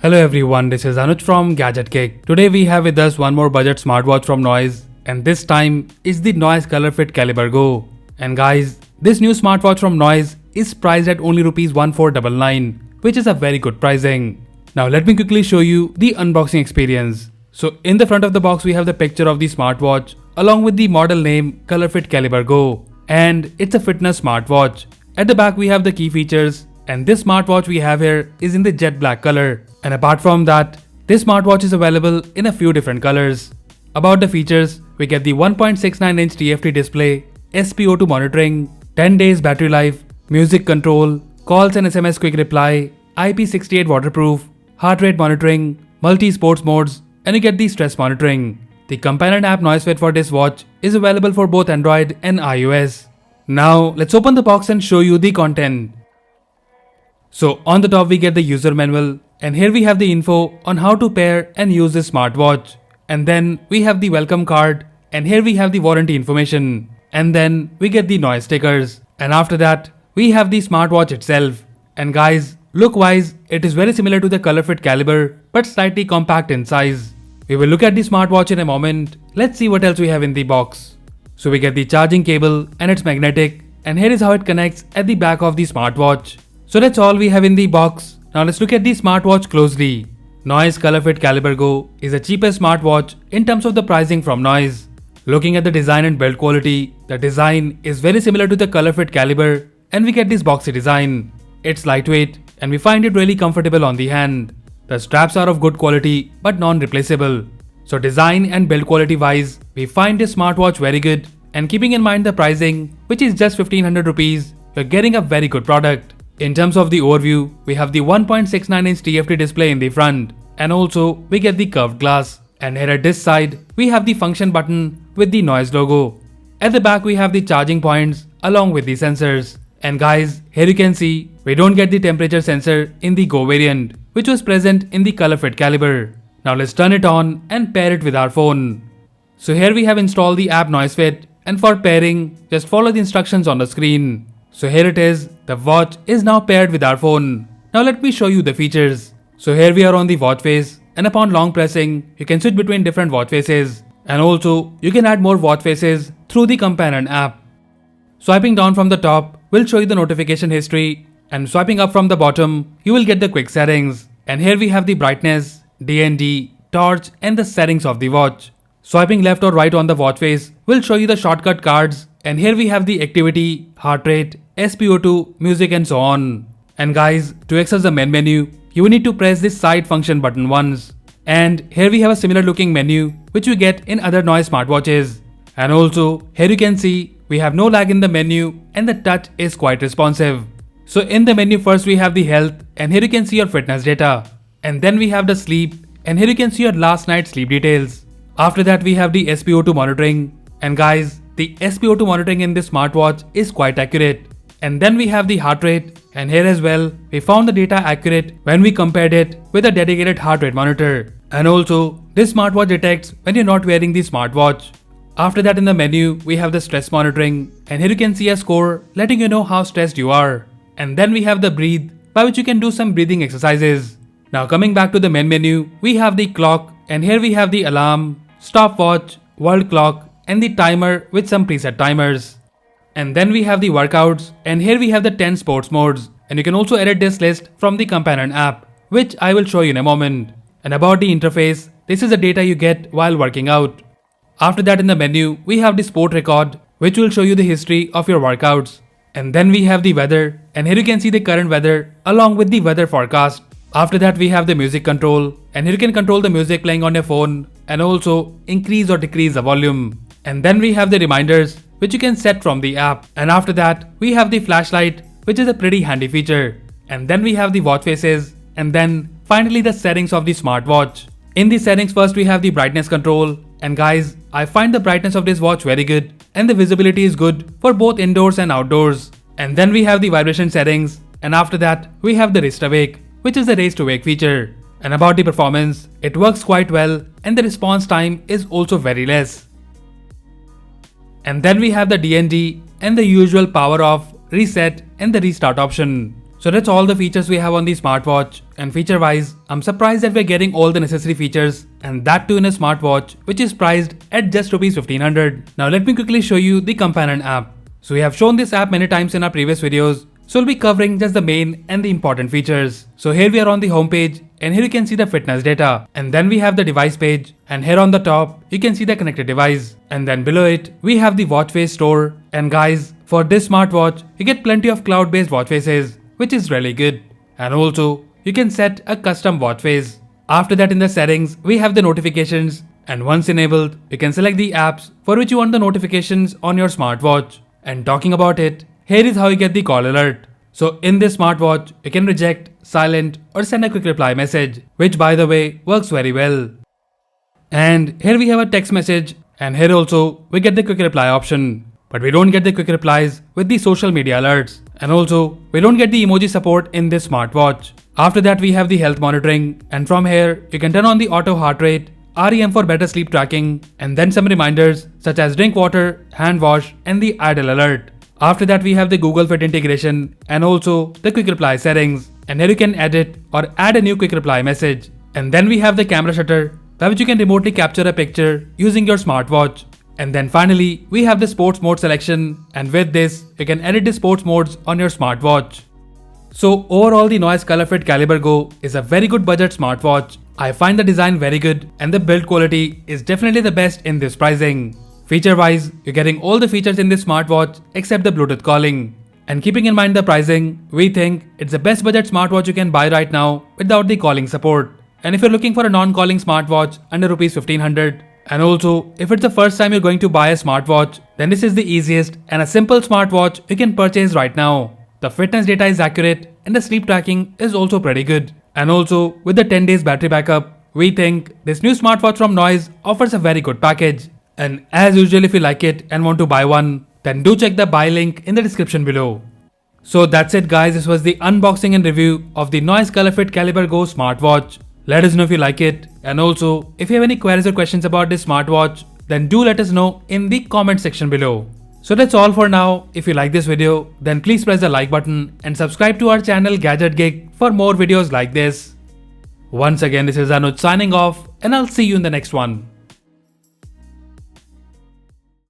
Hello everyone, this is Anuj from gadgetgig. Today we have with us one more budget smartwatch from Noise, and this time is the Noise Colorfit Caliber Go. And guys, this new smartwatch from Noise is priced at only Rs 1499, which is a very good pricing. Now let me quickly show you the unboxing experience. So in the front of the box we have the picture of the smartwatch along with the model name Colorfit Caliber Go, and it's a fitness smartwatch. At the back we have the key features, and this smartwatch we have here is in the jet black color. And apart from that, this smartwatch is available in a few different colors. About the features, we get the 1.69-inch TFT display, SpO2 monitoring, 10 days battery life, music control, calls and SMS quick reply, IP68 waterproof, heart rate monitoring, multi-sports modes, and you get the stress monitoring. The companion app NoiseFit for this watch is available for both Android and iOS. Now let's open the box and show you the content. So on the top we get the user manual, and here we have the info on how to pair and use this smartwatch. And then we have the welcome card, and here we have the warranty information. And then we get the noise stickers. And after that, we have the smartwatch itself. And guys, look wise, it is very similar to the Colorfit Caliber, but slightly compact in size. We will look at the smartwatch in a moment. Let's see what else we have in the box. So we get the charging cable, and it's magnetic, and here is how it connects at the back of the smartwatch. So that's all we have in the box. Now let's look at the smartwatch closely. Noise Colorfit Caliber Go is the cheapest smartwatch in terms of the pricing from Noise. Looking at the design and build quality, the design is very similar to the Colorfit Caliber, and we get this boxy design. It's lightweight and we find it really comfortable on the hand. The straps are of good quality but non-replaceable. So design and build quality wise, we find this smartwatch very good, and keeping in mind the pricing, which is just 1500 rupees, you're getting a very good product. In terms of the overview, we have the 1.69-inch TFT display in the front, and also we get the curved glass. And here at this side, we have the function button with the Noise logo. At the back we have the charging points along with the sensors. And guys, here you can see, we don't get the temperature sensor in the Go variant, which was present in the Colorfit Caliber. Now let's turn it on and pair it with our phone. So here we have installed the app NoiseFit, and for pairing, just follow the instructions on the screen. So here it is, the watch is now paired with our phone. Now let me show you the features. So here we are on the watch face, and upon long pressing, you can switch between different watch faces. And also, you can add more watch faces through the companion app. Swiping down from the top will show you the notification history, and swiping up from the bottom, you will get the quick settings. And here we have the brightness, DND, torch, and the settings of the watch. Swiping left or right on the watch face will show you the shortcut cards, and here we have the activity, heart rate, SpO2, music, and so on. And guys, to access the main menu, you will need to press this side function button once. And here we have a similar looking menu which we get in other Noise smartwatches. And also, here you can see we have no lag in the menu, and the touch is quite responsive. So in the menu first we have the health, and here you can see your fitness data. And then we have the sleep, and here you can see your last night's sleep details. After that we have the SpO2 monitoring. And guys, the SpO2 monitoring in this smartwatch is quite accurate. And then we have the heart rate, and here as well, we found the data accurate when we compared it with a dedicated heart rate monitor. And also, this smartwatch detects when you're not wearing the smartwatch. After that in the menu, we have the stress monitoring, and here you can see a score letting you know how stressed you are. And then we have the breathe, by which you can do some breathing exercises. Now coming back to the main menu, we have the clock, and here we have the alarm, stopwatch, world clock, and the timer with some preset timers. And then we have the workouts, and here we have the 10 sports modes, and you can also edit this list from the companion app, which I will show you in a moment. And about the interface, this is the data you get while working out. After that in the menu, we have the sport record, which will show you the history of your workouts. And then we have the weather, and here you can see the current weather along with the weather forecast. After that we have the music control, and here you can control the music playing on your phone, and also increase or decrease the volume. And then we have the reminders, which you can set from the app. And after that, we have the flashlight, which is a pretty handy feature. And then we have the watch faces, and then finally the settings of the smartwatch. In the settings first we have the brightness control, and guys, I find the brightness of this watch very good, and the visibility is good for both indoors and outdoors. And then we have the vibration settings, and after that we have the wrist awake, which is the raise to wake feature. And about the performance, it works quite well, and the response time is also very less. And then we have the DND and the usual power off, reset, and the restart option. So that's all the features we have on the smartwatch, and feature wise, I'm surprised that we're getting all the necessary features, and that too in a smartwatch which is priced at just Rs 1500. Now let me quickly show you the companion app. So we have shown this app many times in our previous videos, so we'll be covering just the main and the important features. So here we are on the home page, and here you can see the fitness data, and then we have the device page, and here on the top you can see the connected device, and then below it we have the watch face store. And guys, for this smartwatch you get plenty of cloud-based watch faces, which is really good, and also you can set a custom watch face. After that, in the settings we have the notifications, and once enabled you can select the apps for which you want the notifications on your smartwatch. And talking about it, here is how you get the call alert. So in this smartwatch, you can reject, silent or send a quick reply message, which by the way works very well. And here we have a text message, and here also we get the quick reply option. But we don't get the quick replies with the social media alerts, and also we don't get the emoji support in this smartwatch. After that we have the health monitoring, and from here you can turn on the auto heart rate, REM for better sleep tracking, and then some reminders such as drink water, hand wash and the idle alert. After that we have the Google Fit integration and also the quick reply settings, and here you can edit or add a new quick reply message. And then we have the camera shutter, by which you can remotely capture a picture using your smartwatch. And then finally we have the sports mode selection, and with this you can edit the sports modes on your smartwatch. So overall the Noise Colorfit Caliber Go is a very good budget smartwatch. I find the design very good, and the build quality is definitely the best in this pricing. Feature wise, you're getting all the features in this smartwatch except the Bluetooth calling. And keeping in mind the pricing, we think it's the best budget smartwatch you can buy right now without the calling support. And if you're looking for a non-calling smartwatch under Rs 1500, and also if it's the first time you're going to buy a smartwatch, then this is the easiest and a simple smartwatch you can purchase right now. The fitness data is accurate, and the sleep tracking is also pretty good. And also with the 10 days battery backup, we think this new smartwatch from Noise offers a very good package. And as usual, if you like it and want to buy one, then do check the buy link in the description below. So that's it guys, this was the unboxing and review of the Noise Colorfit Caliber Go smartwatch. Let us know if you like it, and also if you have any queries or questions about this smartwatch, then do let us know in the comment section below. So that's all for now. If you like this video, then please press the like button and subscribe to our channel Gadget Gig for more videos like this. Once again, this is Anuj signing off, and I'll see you in the next one.